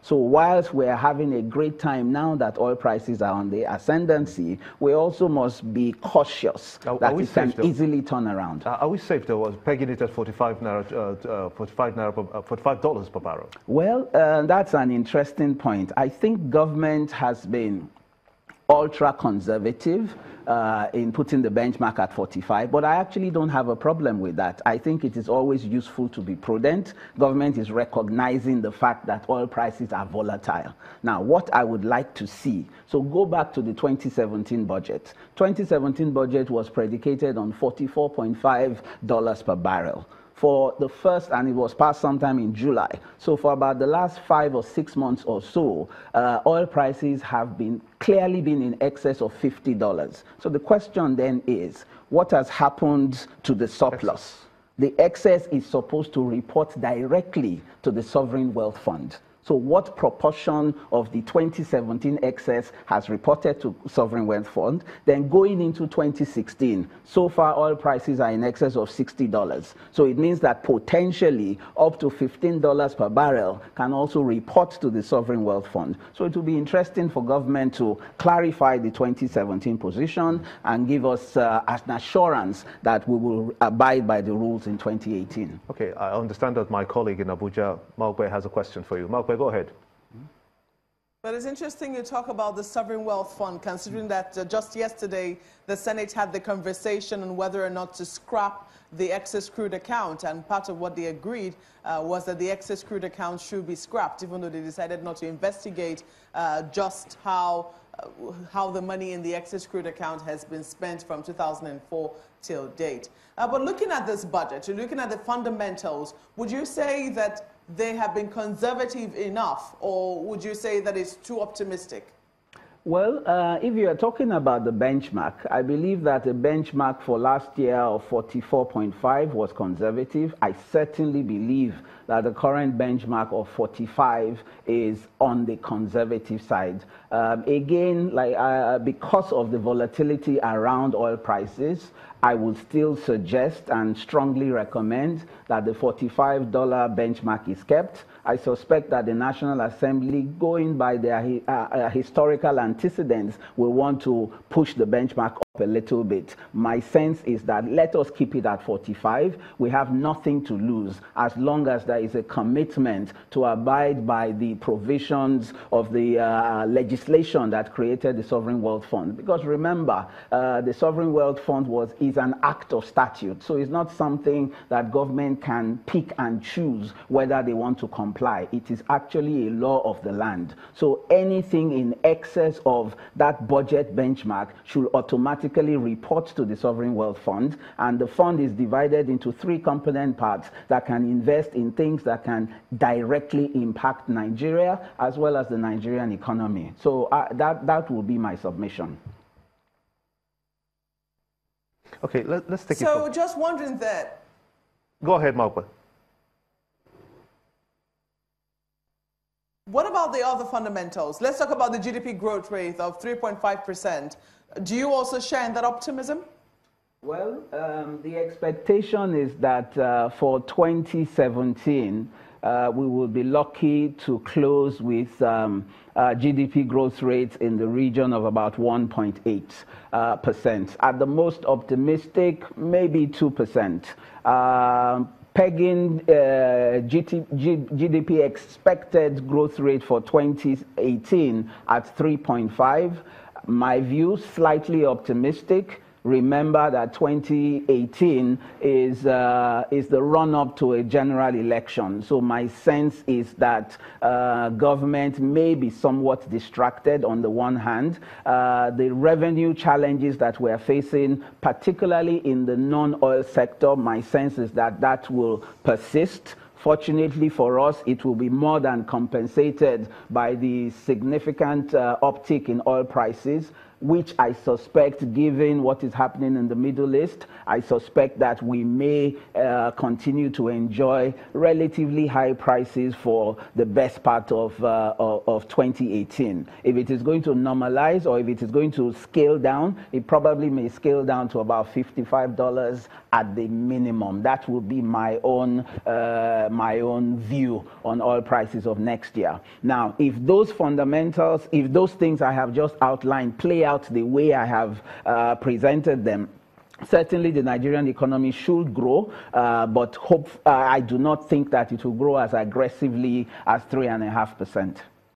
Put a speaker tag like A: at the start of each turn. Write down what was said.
A: So whilst we're having a great time now that oil prices are on the ascendancy, we also must be cautious that it can easily turn around.
B: Are we safe though, pegging it at $45 per barrel?
A: Well, that's an interesting point. I think government has been ultra conservative in putting the benchmark at 45, but I actually don't have a problem with that. I think it is always useful to be prudent. Government is recognizing the fact that oil prices are volatile. Now, what I would like to see, so go back to the 2017 budget. 2017 budget was predicated on $44.5 per barrel. For the first, and it was passed sometime in July. So for about the last 5 or 6 months or so, oil prices have clearly been in excess of $50. So the question then is, what has happened to the surplus? The excess is supposed to report directly to the Sovereign Wealth Fund. So what proportion of the 2017 excess has reported to Sovereign Wealth Fund? Then going into 2016, so far oil prices are in excess of $60. So it means that potentially up to $15 per barrel can also report to the Sovereign Wealth Fund. So it will be interesting for government to clarify the 2017 position and give us an assurance that we will abide by the rules in 2018.
B: Okay, I understand that my colleague in Abuja, Malkwe, has a question for you. Malkwe, go ahead.
C: But it's interesting you talk about the Sovereign Wealth Fund, considering that just yesterday the Senate had the conversation on whether or not to scrap the excess crude account, and part of what they agreed was that the excess crude account should be scrapped, even though they decided not to investigate just how the money in the excess crude account has been spent from 2004 till date. But looking at this budget, looking at the fundamentals, would you say that they have been conservative enough, or would you say that it's too optimistic?
A: Well, if you are talking about the benchmark, I believe that the benchmark for last year of 44.5 was conservative. I certainly believe that the current benchmark of 45 is on the conservative side. Again, because of the volatility around oil prices, I would still suggest and strongly recommend that the $45 benchmark is kept. I suspect that the National Assembly, going by their historical antecedents, will want to push the benchmark up a little bit. My sense is that let us keep it at 45. We have nothing to lose as long as there is a commitment to abide by the provisions of the legislation that created the Sovereign Wealth Fund. Because remember, the Sovereign Wealth Fund is an act of statute. So it's not something that government can pick and choose whether they want to comply. It is actually a law of the land. So anything in excess of that budget benchmark should automatically report to the Sovereign Wealth Fund, and the fund is divided into 3 component parts that can invest in things that can directly impact Nigeria as well as the Nigerian economy. So that will be my submission.
B: Okay, let's take it.
C: So just wondering that.
B: Go ahead, Malkwe.
C: What about the other fundamentals? Let's talk about the GDP growth rate of 3.5%. Do you also share in that optimism?
A: Well, the expectation is that for 2017, we will be lucky to close with GDP growth rates in the region of about 1.8%. At the most optimistic, maybe 2%. Pegging GDP expected growth rate for 2018 at 3.5. My view, slightly optimistic. Remember that 2018 is the run-up to a general election. So my sense is that government may be somewhat distracted on the one hand. The revenue challenges that we're facing, particularly in the non-oil sector, my sense is that that will persist. Fortunately for us, it will be more than compensated by the significant uptick in oil prices. which I suspect, given what is happening in the Middle East, I suspect that we may continue to enjoy relatively high prices for the best part of 2018. If it is going to normalize or if it is going to scale down, it probably may scale down to about $55 at the minimum. That will be my own view on oil prices of next year. Now, if those fundamentals, if those things I have just outlined play out the way I have presented them, certainly the Nigerian economy should grow, but I do not think that it will grow as aggressively as 3.5%.